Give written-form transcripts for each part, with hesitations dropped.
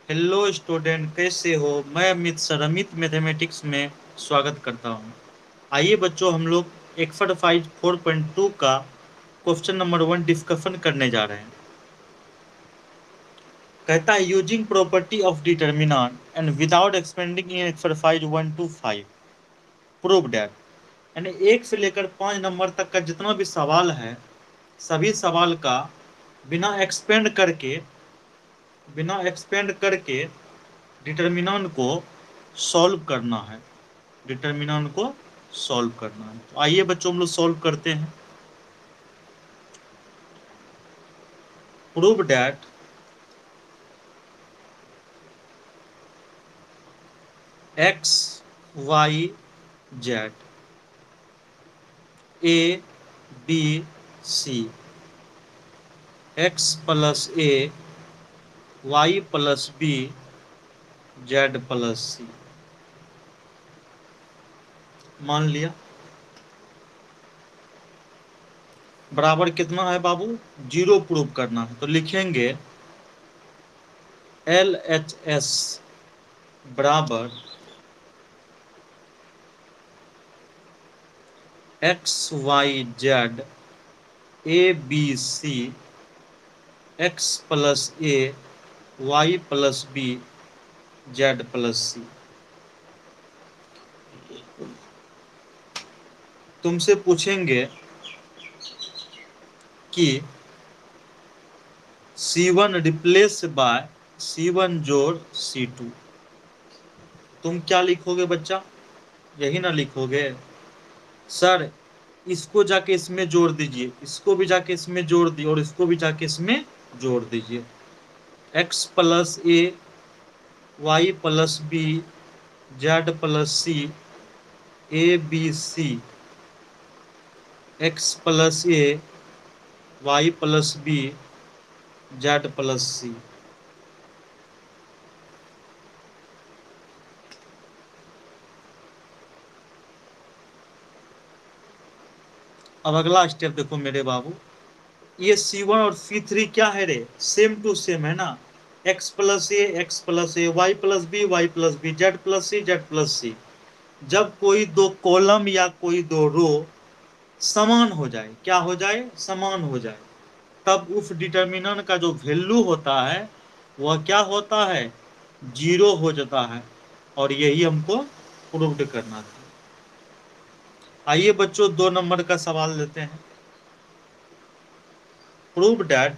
Hello student, कैसे हो? मैं अमित सर, अमित मैथमेटिक्स में स्वागत करता हूँ। आइए बच्चों, हम लोग एक्सरसाइज 4.2 का क्वेश्चन नंबर 1 डिस्कशन करने जा रहे हैं। कहता है using property of determinant and without expanding in exercise 1 to 5 prove that. यानी 1 से लेकर 5 नंबर तक का जितना भी सवाल है, सभी सवाल का बिना एक्सपेंड करके डिटर्मिनेंट को सॉल्व करना है। डिटर्मिनेंट को सॉल्व करना है। तो आइए बच्चों, हम लोग सॉल्व करते हैं। Prove that X Y Z A B C X plus A Y plus B Z plus C. मान लिया बराबर कितना है बाबू? 0 प्रूव करना है। तो लिखेंगे एल एच एस बराबर X Y Z A B C X plus A Y plus B Z plus C. तुमसे पूछेंगे कि C1 रिप्लेस बाय C1 जोड़ C2। तुम क्या लिखोगे बच्चा? यही ना लिखोगे सर, इसको जाके इसमें जोड़ दीजिए, इसको भी जाके इसमें जोड़ दिए और इसको भी जाके इसमें जोड़ दीजिए। X plus A Y plus B Z plus C A B C X plus A Y plus B Z plus C. अब अगला स्टेप देखो मेरे बाबू, ये C1 और C3 क्या है रे? सेम टू सेम है ना। X plus A Y plus B Z plus C. जब कोई दो कॉलम या कोई दो रो समान हो जाए, क्या हो जाए? समान हो जाए, तब उस डिटर्मिनेंट का जो वैल्यू होता है वह क्या होता है? 0 हो जाता है। और यही हमको प्रूव करना था। आइए बच्चों, 2 नंबर का सवाल लेते हैं। Prove that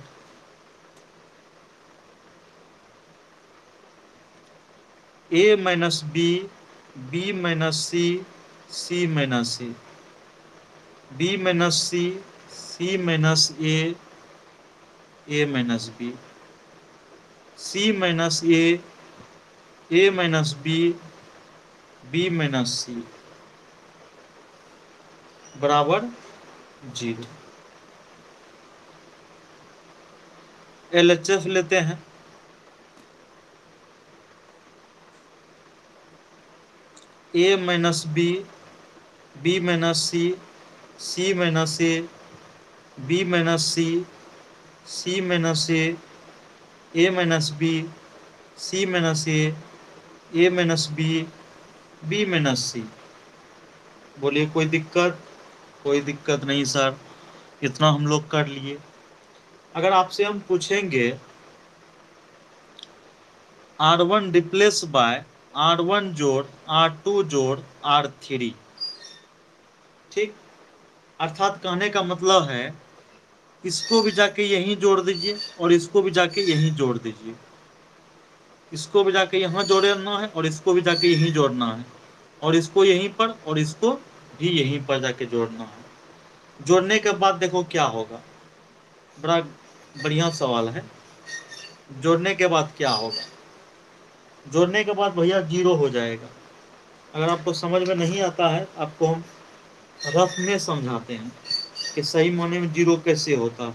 A minus B minus C minus A B minus C minus A minus B C minus A minus B minus C बराबर 0। LHS लेते हैं। A minus B minus C minus A B minus C minus A minus B C minus A minus B minus C. बोलिए कोई दिक्कत? कोई दिक्कत नहीं sir, इतना हम लोग कर लिए। अगर आपसे हम पूछेंगे R1 रिप्लेस बाय R1 जोड़ R2 जोड़ R3, ठीक? अर्थात कहने का मतलब है इसको भी जाके यहीं जोड़ दीजिए और इसको भी जाके यहीं जोड़ दीजिए। इसको भी जाके यहाँ जोड़ना है और इसको भी जाके यहीं जोड़ना है, और इसको यहीं पर और इसको भी यहीं पर जाके जोड़ना है। जोड़ने के बाद देखो क्या होगा। बड़ा बढ़िया सवाल है। जोड़ने के बाद क्या होगा? जोड़ने के बाद भैया 0 हो जाएगा। अगर आपको समझ में नहीं आता है, आपको हम रफ में समझाते हैं कि सही माने में 0 कैसे होता है।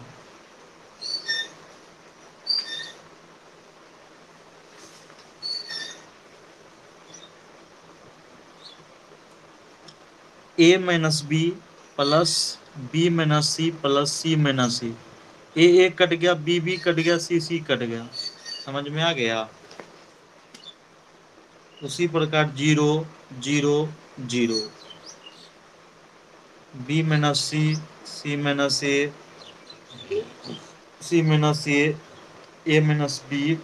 A minus B plus B minus C plus C minus C. A cut गया, बी कट गया, सी कट गया। समझ में आ गया? उसी प्रकार 0 0 0, B minus C, C minus A, C minus A minus B,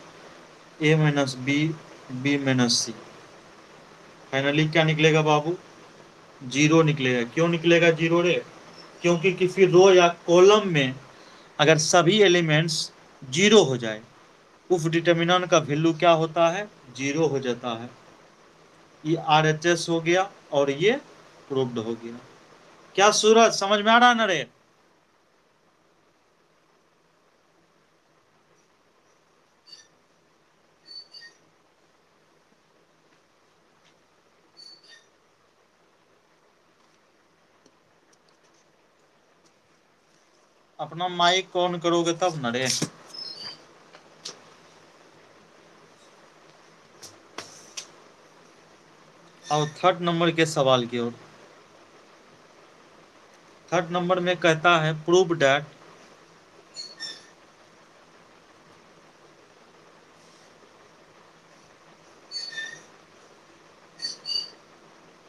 A minus B, B minus C. Finally क्या निकलेगा बाबू? 0 निकलेगा। क्यों निकलेगा 0 रे? क्योंकि किसी रो या कॉलम में अगर सभी एलिमेंट्स 0 हो जाए, उस डिटर्मिनेंट का वैल्यू क्या होता है? 0 हो जाता है। ये RHS हो गया और ये प्रूव्ड हो गया। क्या सूरज समझ में आ रहा है ना रे? अपना माइक ऑन करोगे तब न रे। और थर्ड नंबर के सवाल की ओर। थर्ड नंबर में कहता है prove that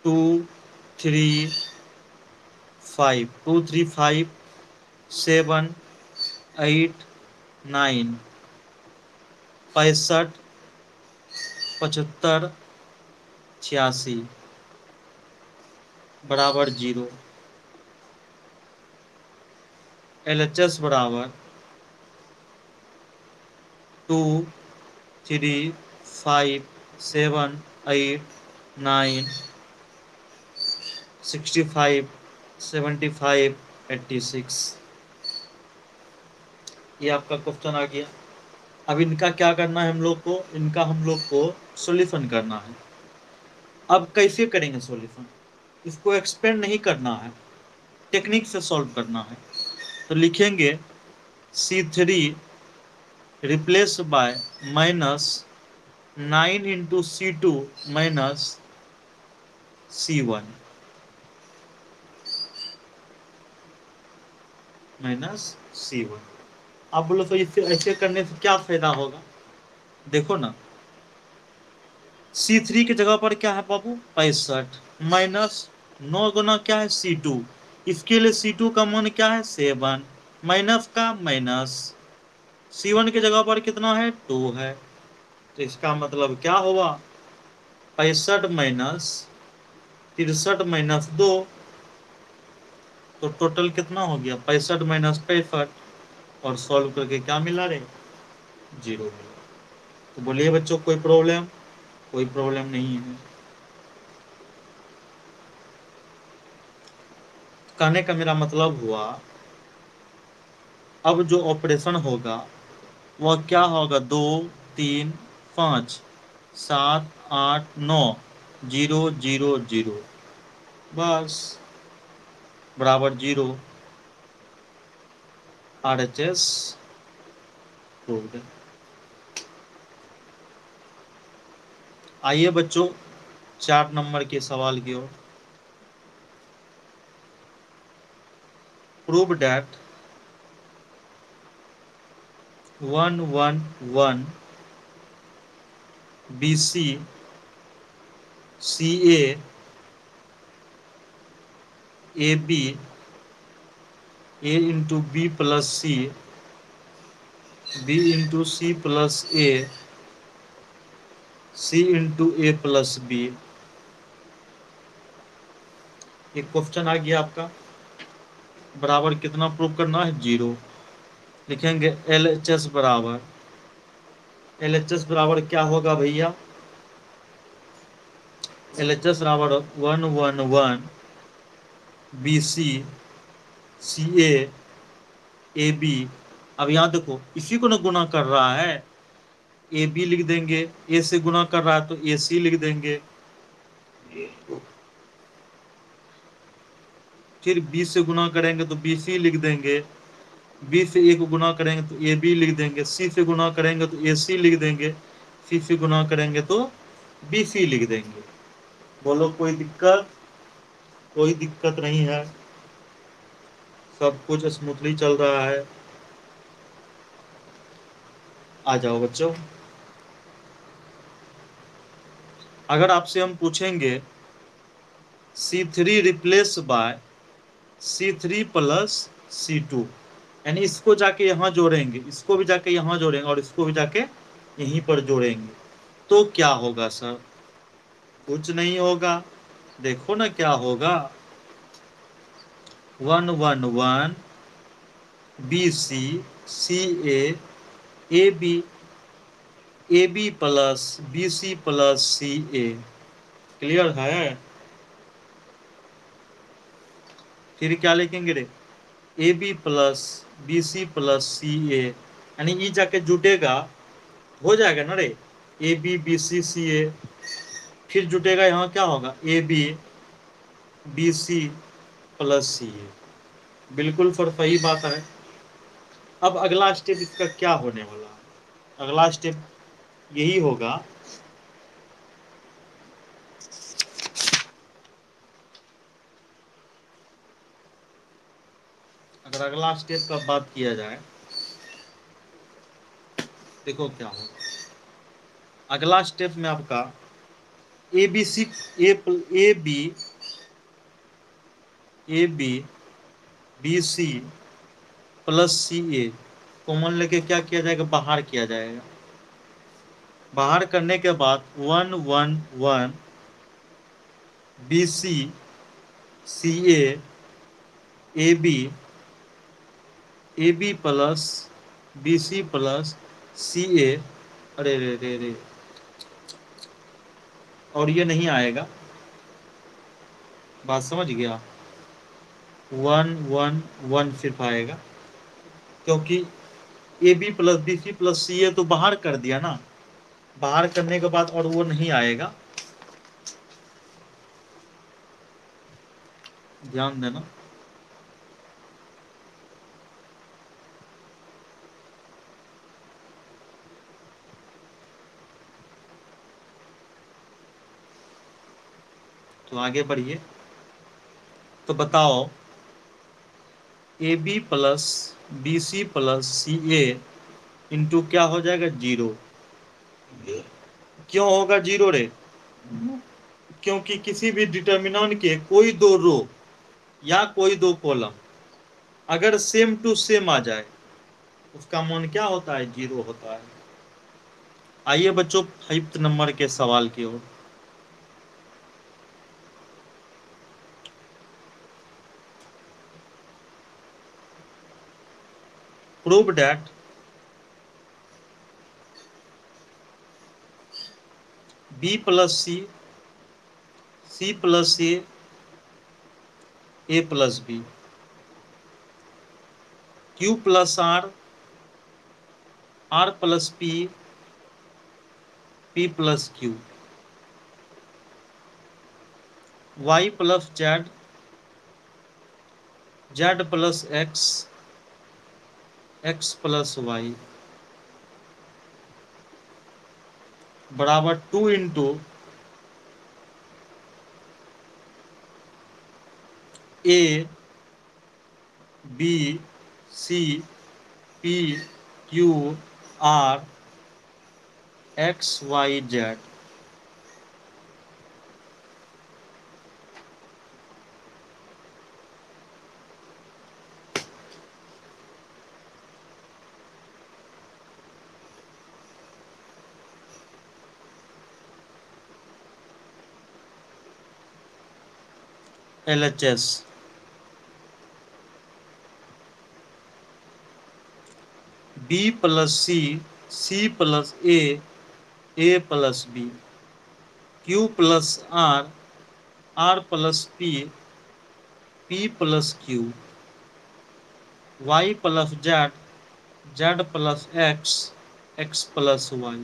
two three five, 2 3 5 7 8 9 65 75 86 बराबर 0। LHS बराबर 2 3 5 7 8 9 65 75 86। ये आपका क्वेश्चन आ गया। अब इनका क्या करना है हम लोग को? इनका हम लोग को सॉल्यूशन करना है। अब कैसे करेंगे सॉल्यूशन? इसको एक्सपेंड नहीं करना है, टेक्निक से सॉल्व करना है। तो लिखेंगे C3 replace by -9 into C2 minus C1 minus C1। आप बोलो तो इससे ऐसे करने से क्या फायदा होगा? देखो ना, C3 की जगह पर क्या है बाबू? 65 माइनस 9 गुना क्या है? C2। इसके लिए C2 का मान क्या है? 7 माइनस का माइनस C1 की जगह पर कितना है? 2 है। तो इसका मतलब क्या होगा? 65 माइनस 63 माइनस 2, तो टोटल कितना हो गया? 65 माइनस 65। और सॉल्व करके क्या मिला रे? 0 मिला। तो बोलिए बच्चों कोई प्रॉब्लम? कोई प्रॉब्लम नहीं है। कहने का मेरा मतलब हुआ, अब जो ऑपरेशन होगा वह क्या होगा? 2 3 5 7 8 9 0 0 0 बस बराबर 0। RHS proved. आइए बच्चों 4 नंबर के सवाल की ओर। Prove that 1 1 1 BC CA AB A into B plus C B into C plus A C into A plus B। एक क्वेश्चन आ गया आपका, बराबर कितना प्रूव करना है? 0। लिखेंगे LHS बराबर क्या होगा भैया? LHS बराबर 1 1 1 BC CA AB। अब यहाँ देखो, इसी को ना गुना कर रहा है, AB लिख देंगे। A से गुना कर रहा है तो AC लिख देंगे। फिर B से गुना करेंगे तो BC लिख देंगे। B से A को गुना करेंगे तो AB लिख देंगे। C से गुना करेंगे तो AC लिख देंगे। C से गुना करेंगे तो BC लिख देंगे। बोलो कोई दिक्कत? कोई दिक्कत नहीं है, सब कुछ स्मूथली चल रहा है। आ जाओ बच्चों। अगर आपसे हम पूछेंगे C3 replace by C3 plus C2, यानी इसको जाके यहां जोड़ेंगे, इसको भी जाके यहां जोड़ेंगे और इसको भी जाके यहीं पर जोड़ेंगे, तो क्या होगा सर? कुछ नहीं होगा। देखो ना क्या होगा। 1 1 1 BC CA AB AB plus BC plus CA। Clear है? फिर क्या लिखेंगे रे? AB plus BC plus CA, यानी ई जाके जुटेगा, हो जाएगा ना रे? AB BC CA, फिर जुटेगा, यहाँ क्या होगा? AB BC plus CA। बिल्कुल फर सही बात है। अब अगला स्टेप इसका क्या होने वाला है? अगला स्टेप यही होगा, अगर अगला स्टेप का बात किया जाए, देखो क्या होगा। अगला स्टेप में आपका A B C A B C plus C A common लेके क्या किया जाएगा? बाहर किया जाएगा। बाहर करने के बाद 1 1 1 BC CA AB plus BC plus CA। अरे रे रे रे, और ये नहीं आएगा, बात समझ गया? 1 1 1 सिर्फ आएगा, क्योंकि AB plus BC plus CA तो बाहर कर दिया ना। बाहर करने के बाद और वो नहीं आएगा, ध्यान देना। तो आगे बढ़िए। तो बताओ, AB plus BC plus CA into क्या हो जाएगा? 0। क्यों होगा 0 रे? क्योंकि किसी भी डिटर्मिनेंट के कोई दो रो या कोई दो कॉलम अगर सेम टू सेम आ जाए, उसका मान क्या होता है? 0 होता है। आइए बच्चों 5th नंबर के सवाल की ओर। Prove that B plus C plus A plus B, Q plus R plus P plus Q, Y plus Z plus X plus Y बराबर 2 into A B C P Q R X Y Z। LHS B plus C plus A plus B, Q plus R plus P plus Q, Y plus Z plus X plus Y।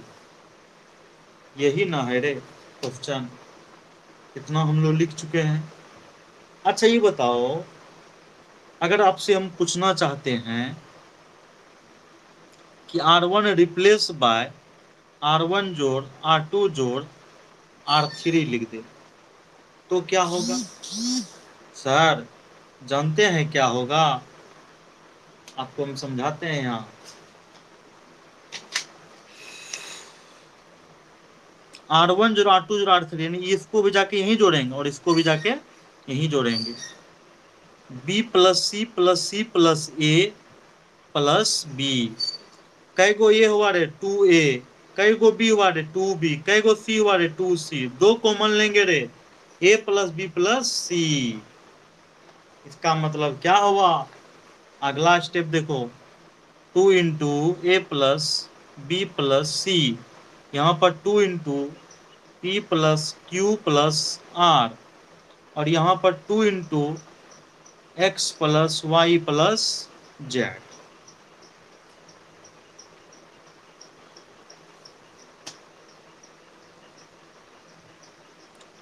यही ना है रे question? इतना हम लोग लिख चुके हैं। अच्छा ये बताओ, अगर आपसे हम पूछना चाहते हैं कि R1 रिप्लेस बाय R1 जोड़ R2 जोड़ R3 लिख दे, तो क्या होगा? सर जानते हैं क्या होगा? आपको हम समझाते हैं यहाँ। R10 R20 R3, यानी इसको भी जाके यहीं जोड़ेंगे और इसको भी जाके यहीं जोड़ेंगे। B plus C plus C plus A plus B, कई गो ए हुआ रे 2A, कई गो बी हुआ रे 2B, कई गो सी हुआ रे 2C, दो कॉमन लेंगे रे A plus B plus C. इसका मतलब क्या हुआ, अगला स्टेप देखो, 2 into A plus B plus C, यहाँ पर 2 into P plus Q plus R, और यहाँ पर 2 into X plus Y plus Z.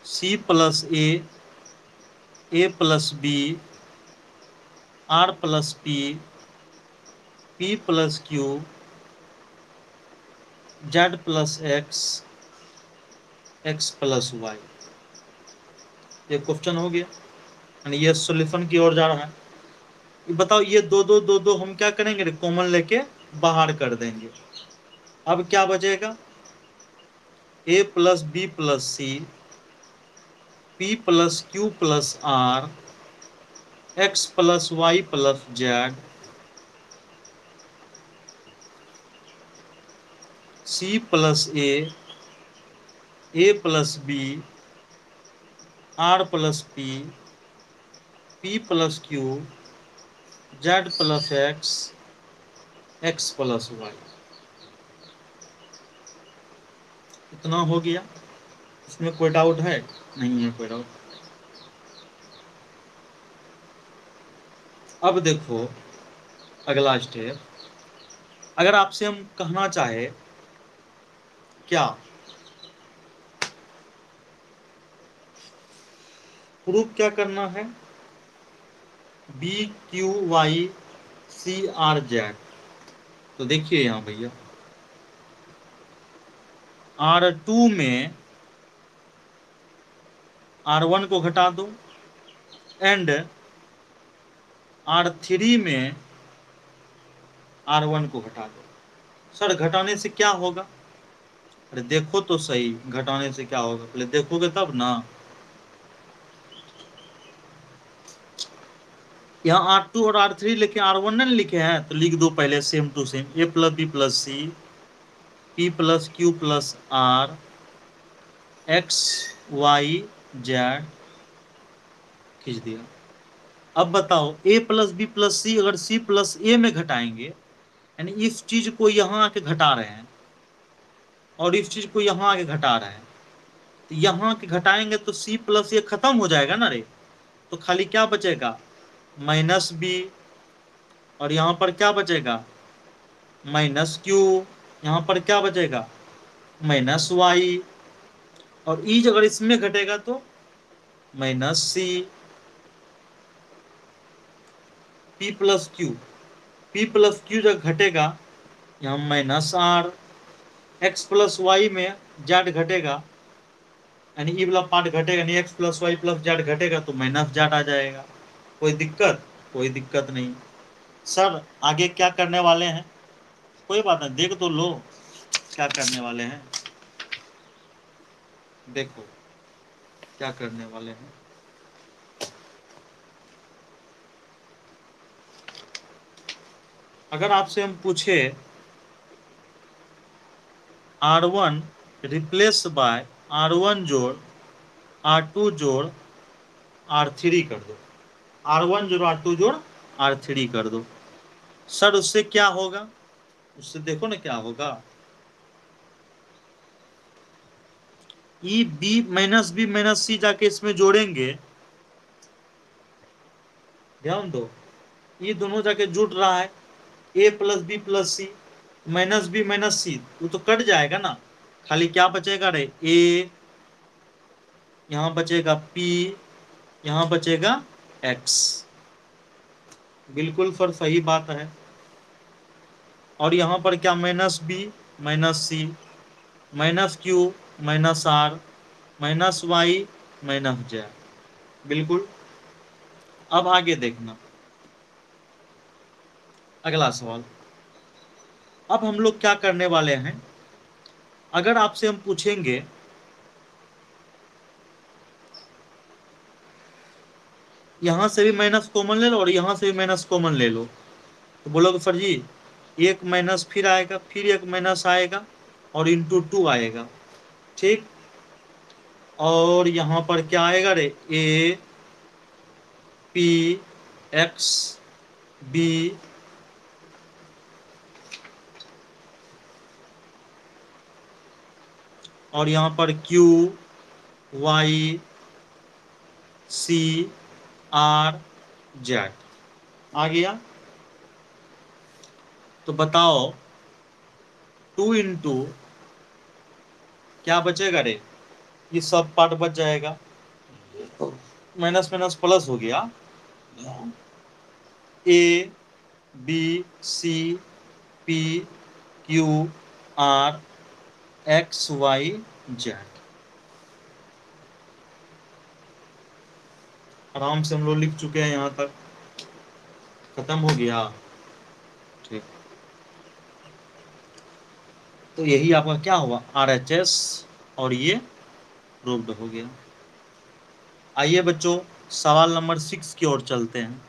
C plus A plus B, R plus P plus Q, Z plus X, X plus Y. ये question हो गया, यानी ये सॉल्यूशन की ओर जा रहा है। ये बताओ, ये दो दो दो दो हम क्या करेंगे, कॉमन लेके बाहर कर देंगे। अब क्या बचेगा, A plus B plus C, P plus Q plus R, X plus Y plus Z, C plus A plus B, R plus P plus Q, Z plus X, X plus Y. इतना हो गया, इसमें कोई doubt है? नहीं है कोई doubt. अब देखो अगला स्टेप, अगर आपसे हम कहना चाहे क्या, प्रूफ क्या करना है, B Q Y C R Z. तो देखिए यहां भैया, R2 में R1 को घटा दो, एंड R3 में R1 को घटा दो। सर घटाने से क्या होगा, अरे देखो तो सही, घटाने से क्या होगा, पहले देखोगे तब ना। यहाँ R2 और R3 लेके R1 नहीं लिखे हैं, तो लिख दो पहले same to same, A plus B plus C, P plus Q plus R, X Y Z, खींच दिया। अब बताओ, A plus B plus C अगर सी प्लस ए में घटाएंगे, यानी इस चीज को यहां आके घटा रहे हैं और इस चीज को यहां आके घटा रहे हैं, तो यहां के घटाएंगे तो सी प्लस ए खत्म हो जाएगा ना रे, तो खाली क्या बचेगा, माइनस बी, और यहां पर क्या बचेगा, माइनस क्यू, यहां पर क्या बचेगा, माइनस वाई, और ई अगर इसमें घटेगा तो minus C, P plus Q जब घटेगा यहाँ minus R, X plus Y में जेड घटेगा, यानी ई वाला पार्ट घटेगा, यानी X plus Y plus Z घटेगा तो माइनस जेड आ जाएगा। कोई दिक्कत? कोई दिक्कत नहीं। सर आगे क्या करने वाले हैं, कोई बात नहीं, देख तो लो क्या करने वाले हैं, देखो क्या करने वाले हैं। अगर आपसे हम पूछे R1 रिप्लेस बाय R1 जोड़ R2 जोड़ R3 कर दो, R1 जोड़ R2 जोड़ R3 कर दो, सर उससे क्या होगा, उससे देखो ना क्या होगा, ई बी माइनस सी जाके इसमें जोड़ेंगे, ध्यान दो, ये दोनों जाके जुड़ रहा है, ए plus B plus C, minus B minus सी वो तो कट जाएगा ना, खाली क्या बचेगा रे, ए, यहां बचेगा पी, यहां बचेगा एक्स। बिल्कुल फर सही बात है। और यहां पर क्या, minus B minus C, minus Q minus R, minus Y minus Z, बिल्कुल। अब आगे देखना अगला सवाल। अब हम लोग क्या करने वाले हैं, अगर आपसे हम पूछेंगे यहां से भी माइनस कॉमन ले लो और यहां से भी माइनस कॉमन ले लो, तो बोलोगे सर जी एक माइनस फिर आएगा, फिर एक माइनस आएगा और इंटू 2 आएगा, ठीक। और यहां पर क्या आएगा रे, ए पी एक्स बी और यहां पर Q Y C R Z आ गया। तो बताओ 2 इंटू क्या बचेगा रे, ये सब पार्ट बच जाएगा, माइनस माइनस प्लस हो गया, A B C P Q R X Y Z. आराम से हम लोग लिख चुके हैं, यहां तक खत्म हो गया, ठीक। तो यही आपका क्या हुआ, RHS, और ये प्रूव्ड हो गया। आइए बच्चों सवाल नंबर 6 की ओर चलते हैं।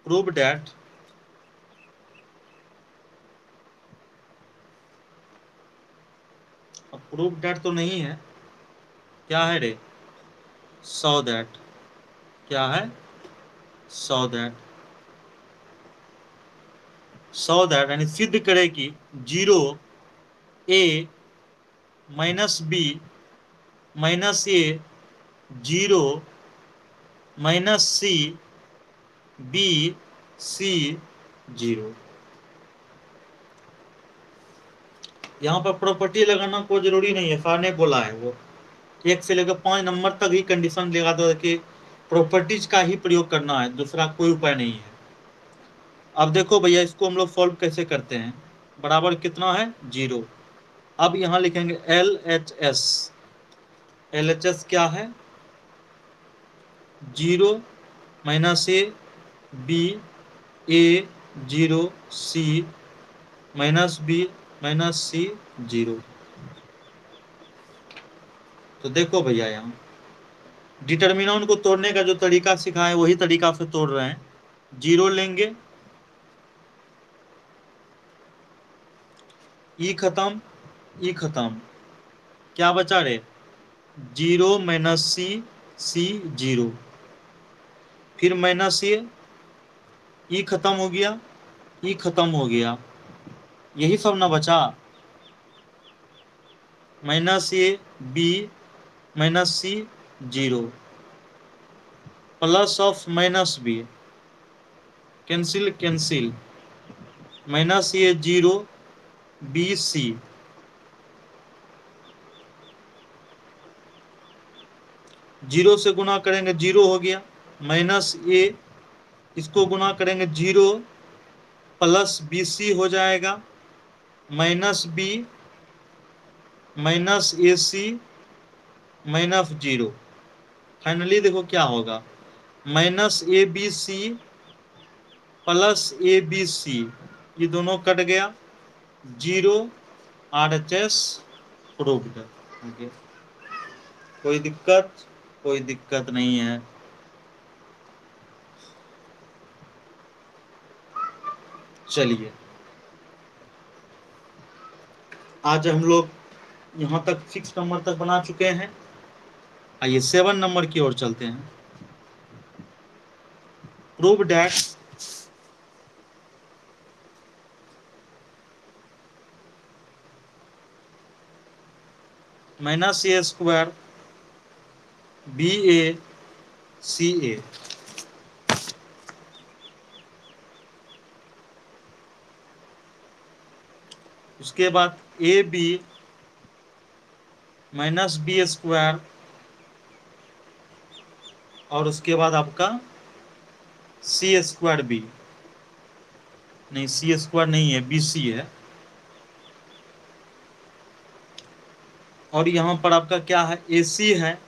प्रूव डैट प्रूव डैट तो नहीं है, क्या है रे, सो दैट, क्या है, सो दैट यानी सिद्ध करे कि 0 a minus B minus A 0 - c B C 0। यहाँ पर प्रॉपर्टी लगाना कोई जरूरी नहीं है, सर ने बोला है वो 1 से लेकर 5 नंबर तक ही कंडीशन लगा दो कि प्रॉपर्टीज का ही प्रयोग करना है, दूसरा कोई उपाय नहीं है। अब देखो भैया इसको हम लोग सॉल्व कैसे करते हैं, बराबर कितना है 0। अब यहाँ लिखेंगे LHS, LHS क्या है 0 - a B A 0 c -b -c 0। तो देखो भैया यहाँ डिटर्मिनेंट को तोड़ने का जो तरीका सिखाया है वही तरीका से तोड़ रहे हैं। 0 लेंगे, ई खत्म, ई खत्म, क्या बचा रे 0 - c 0, फिर माइनस ये, ई खत्म हो गया, ई खत्म हो गया, यही सब ना बचा, -a b -c 0 plus of -b cancel cancel, -a 0 b c, zero से गुना करेंगे 0 हो गया, -a इसको गुना करेंगे 0 प्लस BC हो जाएगा, -b -AC -0। फाइनली देखो क्या होगा, -ABC प्लस ABC, ये दोनों कट गया, 0 RHS प्रूव्ड। कोई दिक्कत, कोई दिक्कत नहीं है। चलिए आज हम लोग यहाँ तक 6 नंबर तक बना चुके हैं, आइए 7 नंबर की ओर चलते हैं। प्रूव डैट -a² BACA, उसके बाद AB -B² और उसके बाद आपका C²B, नहीं C² नहीं है BC है, और यहाँ पर आपका क्या है AC है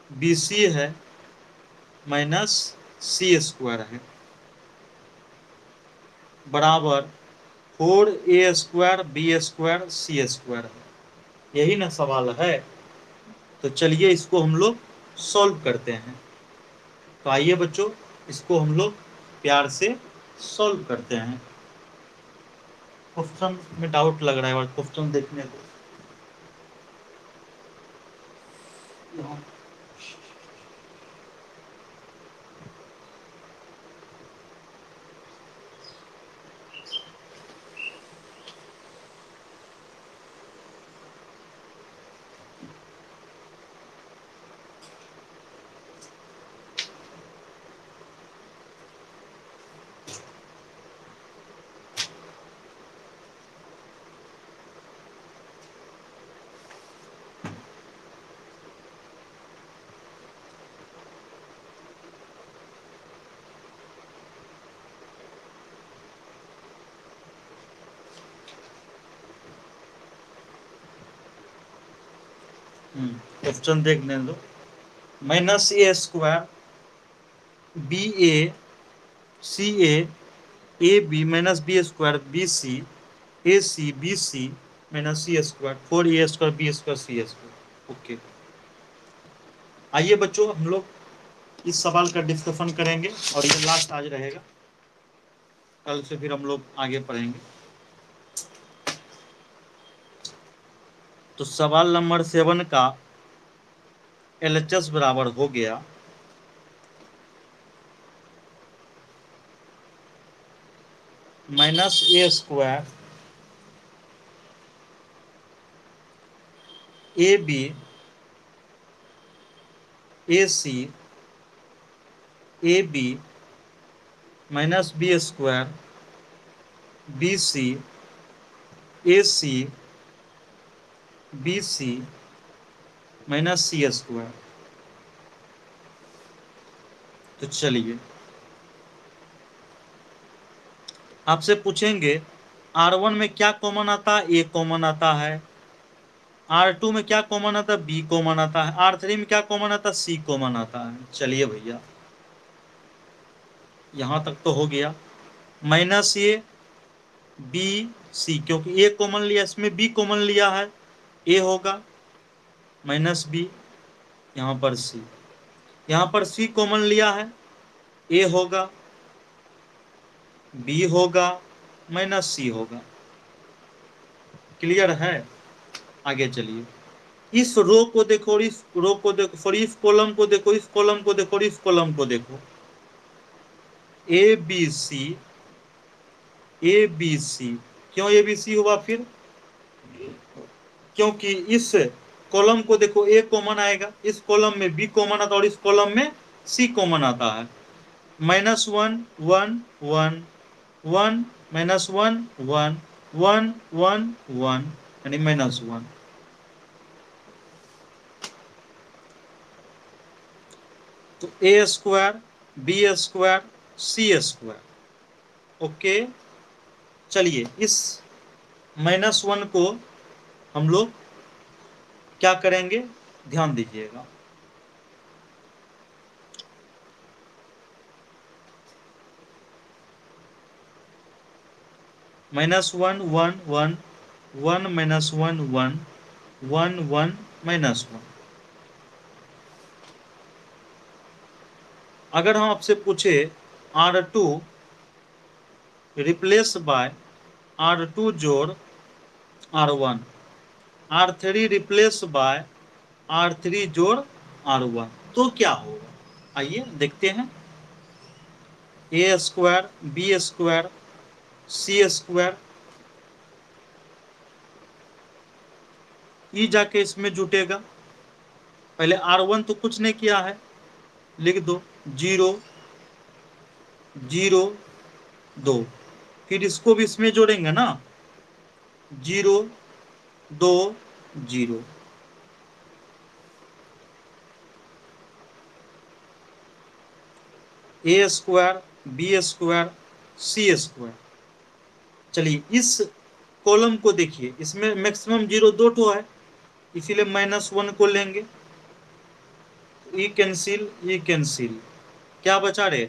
BC है -C² है। बराबर 4a² b² c² है। यही ना सवाल है। तो चलिए इसको हम लोग सॉल्व करते हैं। तो आइए बच्चों, इसको हम लोग प्यार से सॉल्व करते हैं। क्वेश्चन में डाउट लग रहा है, और क्वेश्चन देखने को क्वेश्चन देखने दो। -a² ab -b² bc ac bc -c² 4a² b² c²। Okay, आइए बच्चों हम लोग इस सवाल का डिस्कशन करेंगे, और ये लास्ट आज रहेगा। कल से फिर हम लोग आगे पढ़ेंगे। तो सवाल नंबर 7 का LHS बराबर हो गया -a² ab ac ab -b² bc ac bc -c²। तो चलिए आपसे पूछेंगे R1 में क्या कॉमन आता है, A कॉमन आता है। R2 में क्या कॉमन आता है, B कॉमन आता है। R3 में क्या कॉमन आता है, C कॉमन आता है। चलिए भैया, यहां तक तो हो गया। -a b c, क्योंकि A कॉमन लिया, इसमें B कॉमन लिया है, A होगा -b, यहां पर C, यहां पर C कॉमन लिया है, A होगा, B होगा -c होगा। क्लियर है? आगे चलिए, इस रो को देखो और इस रो को देखो, फिर इस कॉलम को देखो, इस कॉलम को देखो और इस कॉलम को देखो। ए बी सी ए बी सी, क्यों ए बी सी हुआ? फिर क्योंकि इस कॉलम को देखो, ए कॉमन आएगा, इस कॉलम में बी कॉमन आता है, और इस कॉलम में सी कॉमन आता है। -1 1 1 1 -1 1 1 1 1 यानी -1। तो a² b² c²। ओके, चलिए इस -1 को हम लोग क्या करेंगे, ध्यान दीजिएगा। -1 1 1 1 -1 1 1 1 -1। अगर हम आपसे पूछे R2 रिप्लेस बाय R2 जोड़ R1, R3 replace by R3 जोड़ R1, तो क्या होगा? आइए देखते हैं। a² b² c², ई जाके इसमें जुटेगा। पहले R1 तो कुछ नहीं किया है, लिख दो 0 0 2, फिर इसको भी इसमें जोड़ेंगे ना, 0 2 0। a² b² c²। चलिए इस कॉलम को देखिए, इसमें मैक्सिमम 0 2 ठो है, इसीलिए -1 को लेंगे। ई कैंसिल, क्या बचा रहे?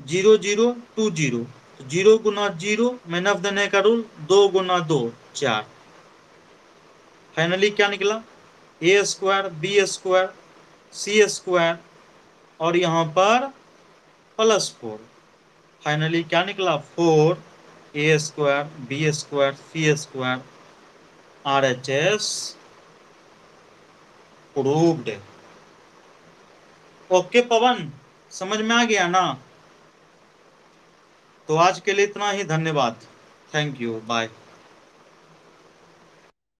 0 0 2 0, तो 0 गुना 0, मैन ऑफ देने का रूल, 2 गुना 2 4। फाइनली क्या निकला, ए स्क्वायर बी स्क्वायर सी स्क्वायर और यहां पर +4। फाइनली क्या निकला, 4 a² b² c² RHS proved. Okay पवन, समझ में आ गया ना? तो आज के लिए इतना ही, धन्यवाद, थैंक यू, बाय।